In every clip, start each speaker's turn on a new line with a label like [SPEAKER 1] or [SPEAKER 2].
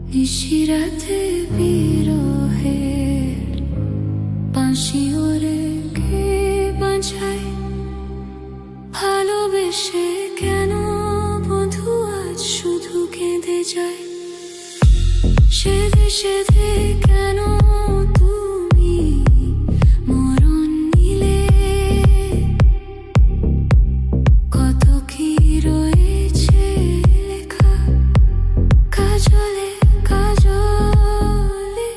[SPEAKER 1] নিশিরাতে বিরহের বাঁশি ওরে কে বাঁচায় ভালোবেসে কেন বধু আজ শুধু কেঁদে যায় সেধে সেধে কেন তুমি মরণ নিলে কত কি রয়েছে লেখা কাজলে কাজলে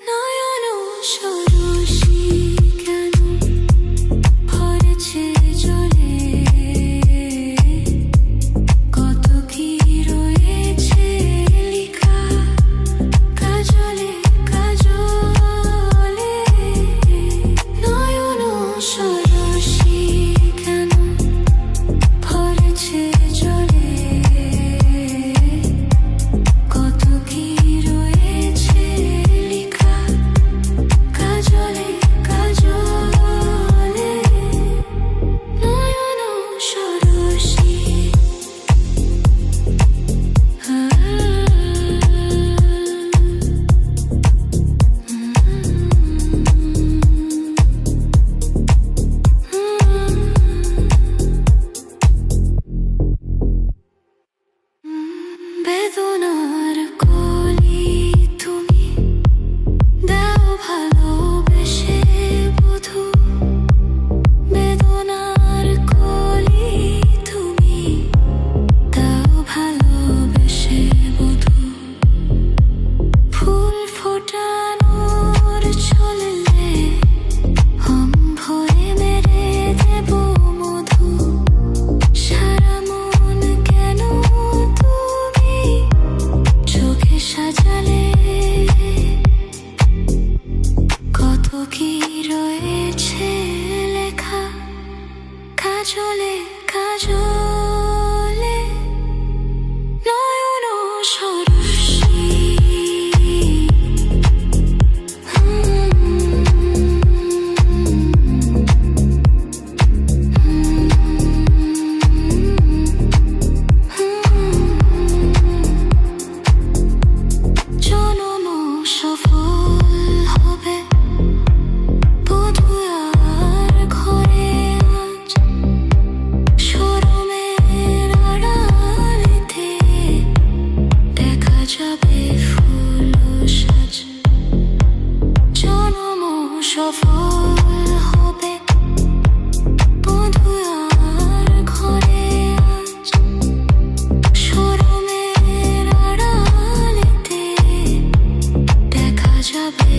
[SPEAKER 1] নয়ন সরসী কেন ভরেছে জলে কত কি রয়েছে লেখা কাজলে কাজলে নয়ন সরসী কেন ভরেছে জলে কত কি রয়েছে লেখা কাজলে কাজলে নয়ন সরসী বেদনার কলি তুমি দাও ভালোবেসে বধু বেদনার কলি তুমি দাও ভালোবেসে বধু ফুল ফোটানোর চললে ভরে মেরে দেব মধু সারা মন কেন তুমি চোখে সাজালে কত কি রয়েছে লেখা কাজলে কাজলে নয়ন সরসী জনম সফল হবে বধু আর ঘরে আজ শোরুমের আড়ালেতে দেখা যাবে ফুল সাজ জনম সফল হবে বধু আর ঘরে আজ শোরুমের আড়ালেতে দেখা যাবে